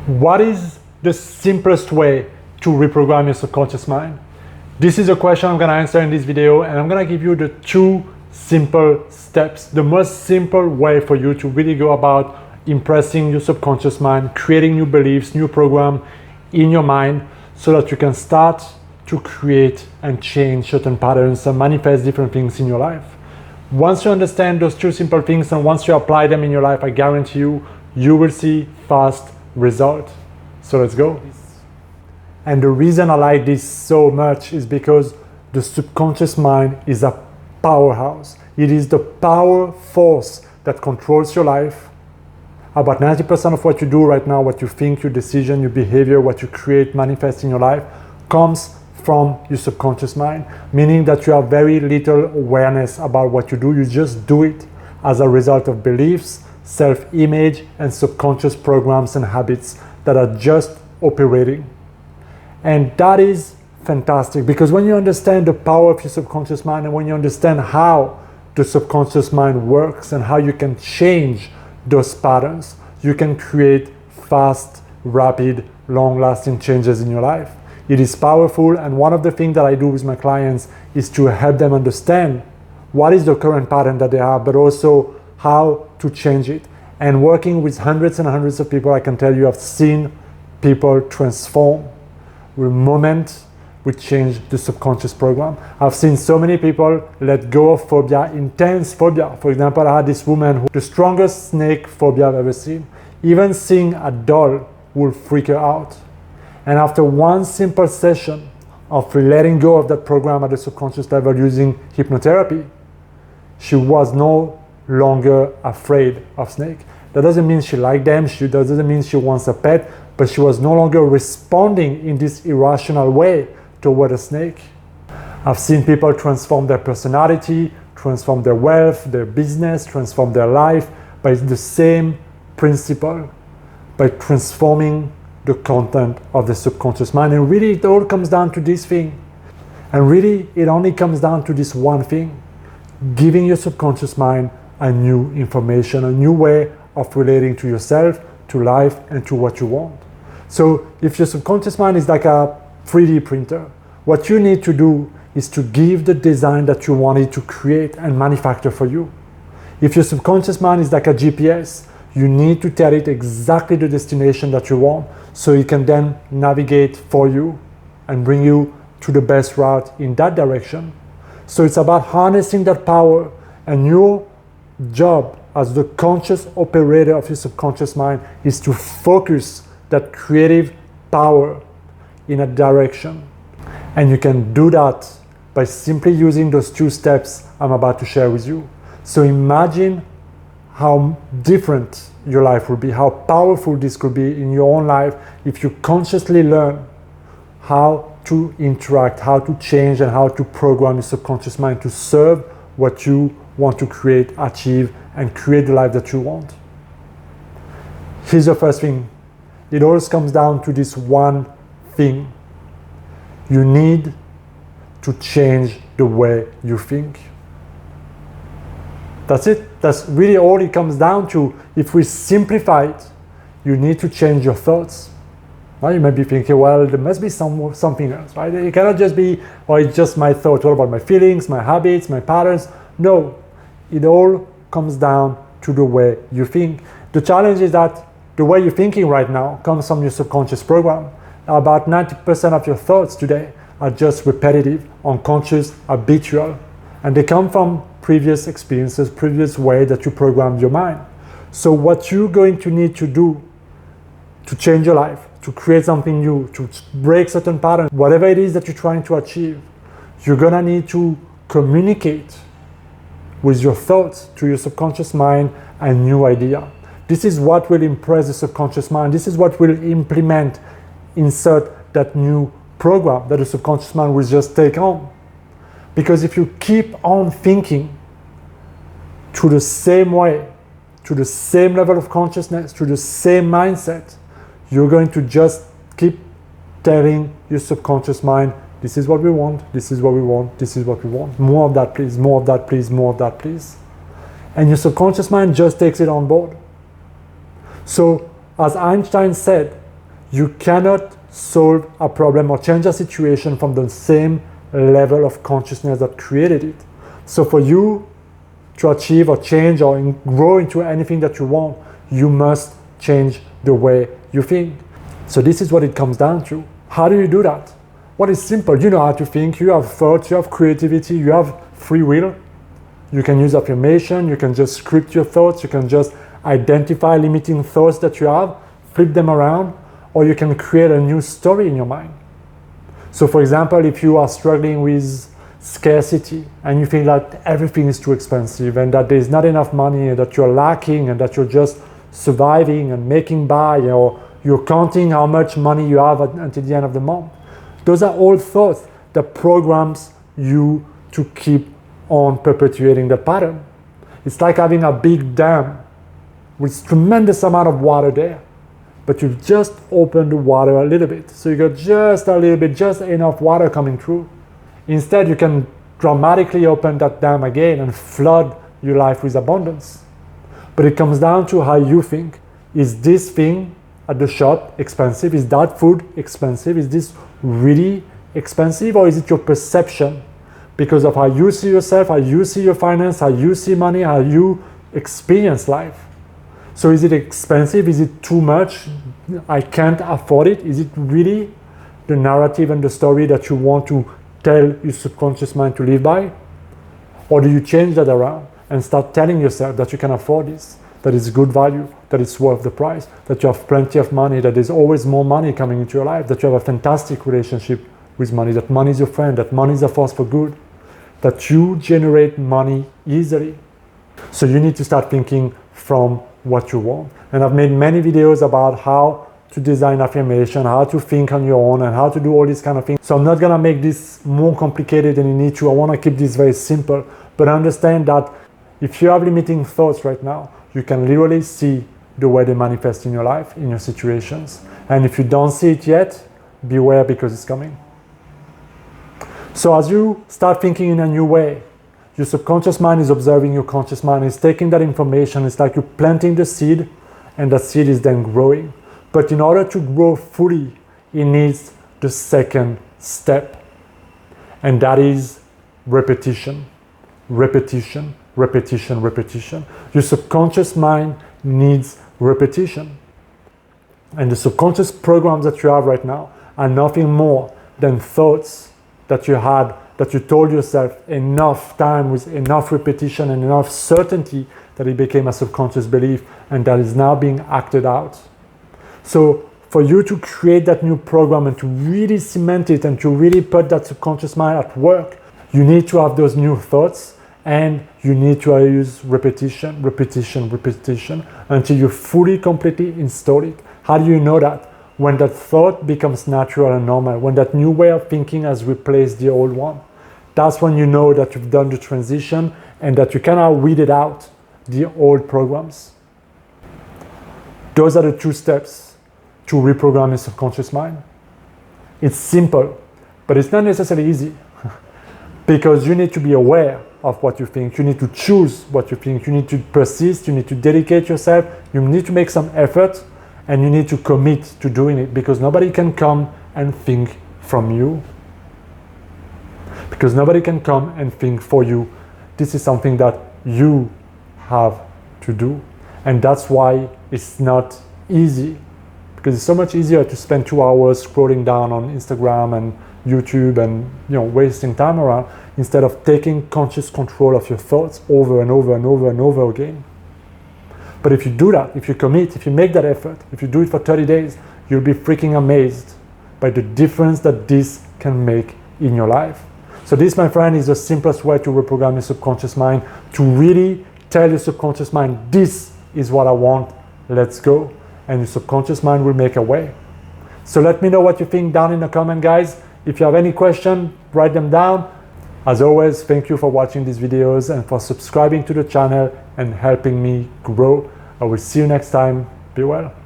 What is the simplest way to reprogram your subconscious mind? This is a question I'm going to answer in this video, and I'm going to give you the 2 simple steps, the most simple way for you to really go about impressing your subconscious mind, creating new beliefs, new program in your mind, so that you can start to create and change certain patterns and manifest different things in your life. Once you understand those 2 simple things and once you apply them in your life, I guarantee you, you will see fast results. So let's go. And the reason I like this so much is because the subconscious mind is a powerhouse. It is the power force that controls your life. About 90% of what you do right now, what you think, your decision, your behavior, what you create, manifest in your life, comes from your subconscious mind, meaning that you have very little awareness about what you do. You just do it as a result of beliefs, self-image, and subconscious programs and habits that are just operating. And that is fantastic, because when you understand the power of your subconscious mind and when you understand how the subconscious mind works and how you can change those patterns, you can create fast, rapid, long-lasting changes in your life. It is powerful, and one of the things that I do with my clients is to help them understand what is the current pattern that they have, but also how to change it. And working with hundreds and hundreds of people, I can tell you I've seen people transform. The moment we change the subconscious program. I've seen so many people let go of phobia, intense phobia. For example, I had this woman who the strongest snake phobia I've ever seen. Even seeing a doll will freak her out. And after one simple session of letting go of that program at the subconscious level using hypnotherapy, she was no longer afraid of snakes. That doesn't mean she liked them, that doesn't mean she wants a pet, but she was no longer responding in this irrational way toward a snake. I've seen people transform their personality, transform their wealth, their business, transform their life by the same principle, by transforming the content of the subconscious mind. And really it all comes down to this thing. And really it only comes down to this one thing: giving your subconscious mind a new information, a new way of relating to yourself, to life, and to what you want. So if your subconscious mind is like a 3D printer, what you need to do is to give the design that you want it to create and manufacture for you. If your subconscious mind is like a GPS, you need to tell it exactly the destination that you want, so it can then navigate for you and bring you to the best route in that direction. So it's about harnessing that power, and your job as the conscious operator of your subconscious mind is to focus that creative power in a direction. And you can do that by simply using those 2 steps I'm about to share with you. So imagine how different your life will be, how powerful this could be in your own life if you consciously learn how to interact, how to change, and how to program your subconscious mind to serve what you want to create, achieve, and create the life that you want. Here's the first thing. It always comes down to this one thing. You need to change the way you think. That's it. That's really all it comes down to. If we simplify it, you need to change your thoughts. Well, you might be thinking, well, there must be something else, right? It cannot just be, oh, it's just my thoughts. What about my feelings, my habits, my patterns? No, it all comes down to the way you think. The challenge is that the way you're thinking right now comes from your subconscious program. About 90% of your thoughts today are just repetitive, unconscious, habitual, and they come from previous experiences, previous way that you programmed your mind. So what you're going to need to do to change your life, to create something new, to break certain patterns, whatever it is that you're trying to achieve, you're gonna need to communicate with your thoughts to your subconscious mind a new idea. This is what will impress the subconscious mind. This is what will insert that new program that the subconscious mind will just take on. Because if you keep on thinking to the same way, to the same level of consciousness, to the same mindset, you're going to just keep telling your subconscious mind, this is what we want, this is what we want, this is what we want. More of that, please, more of that, please, more of that, please. And your subconscious mind just takes it on board. So, as Einstein said, You cannot solve a problem or change a situation from the same level of consciousness that created it. So for you to achieve or change or grow into anything that you want, you must change the way you think. So this is what it comes down to. How do you do that? Well, it's simple. You know how to think, you have thoughts, you have creativity, you have free will. You can use affirmation, you can just script your thoughts, you can just identify limiting thoughts that you have, flip them around, or you can create a new story in your mind. So for example, if you are struggling with scarcity and you feel that everything is too expensive and that there's not enough money and that you're lacking and that you're just surviving and making by, or you're counting how much money you have until the end of the month. Those are all thoughts that programs you to keep on perpetuating the pattern. It's like having a big dam with tremendous amount of water there, but you've just opened the water a little bit. So you got just a little bit, just enough water coming through. Instead, you can dramatically open that dam again and flood your life with abundance. But it comes down to how you think. Is this thing at the shop expensive? Is that food expensive? Is this really expensive? Or is it your perception? Because of how you see yourself, how you see your finance, how you see money, how you experience life. So is it expensive? Is it too much? I can't afford it. Is it really the narrative and the story that you want to tell your subconscious mind to live by? Or do you change that around and start telling yourself that you can afford this, that it's good value, that it's worth the price, that you have plenty of money, that there's always more money coming into your life, that you have a fantastic relationship with money, that money is your friend, that money is a force for good, that you generate money easily. So you need to start thinking from what you want. And I've made many videos about how to design affirmation, how to think on your own, and how to do all these kind of things. So I'm not gonna make this more complicated than you need to. I wanna keep this very simple, but understand that if you have limiting thoughts right now, you can literally see the way they manifest in your life, in your situations. And if you don't see it yet, beware, because it's coming. So as you start thinking in a new way, your subconscious mind is observing your conscious mind, is taking that information. It's like you're planting the seed, and that seed is then growing. But in order to grow fully, it needs the second step, and that is repetition. Repetition, repetition, repetition. Your subconscious mind needs repetition. And the subconscious programs that you have right now are nothing more than thoughts that you had, that you told yourself enough time with enough repetition and enough certainty that it became a subconscious belief, and that is now being acted out. So for you to create that new program and to really cement it and to really put that subconscious mind at work, you need to have those new thoughts, and you need to use repetition, repetition, repetition until you fully, completely install it. How do you know that? When that thought becomes natural and normal, when that new way of thinking has replaced the old one. That's when you know that you've done the transition and that you cannot weed it out, the old programs. Those are the 2 steps to reprogram your subconscious mind. It's simple, but it's not necessarily easy because you need to be aware of what you think. You need to choose what you think. You need to persist. You need to dedicate yourself. You need to make some effort, and you need to commit to doing it, because nobody can come and think from you. Because nobody can come and think for you. This is something that you have to do. And that's why it's not easy, because it's so much easier to spend 2 hours scrolling down on Instagram and YouTube and wasting time around, instead of taking conscious control of your thoughts over and over and over and over again. But if you do that, if you commit, if you make that effort, if you do it for 30 days, you'll be freaking amazed by the difference that this can make in your life. So this, my friend, is the simplest way to reprogram your subconscious mind, to really tell your subconscious mind, this is what I want, let's go. And your subconscious mind will make a way. So let me know what you think down in the comment, guys. If you have any question, write them down. As always, thank you for watching these videos and for subscribing to the channel and helping me grow. I will see you next time. Be well.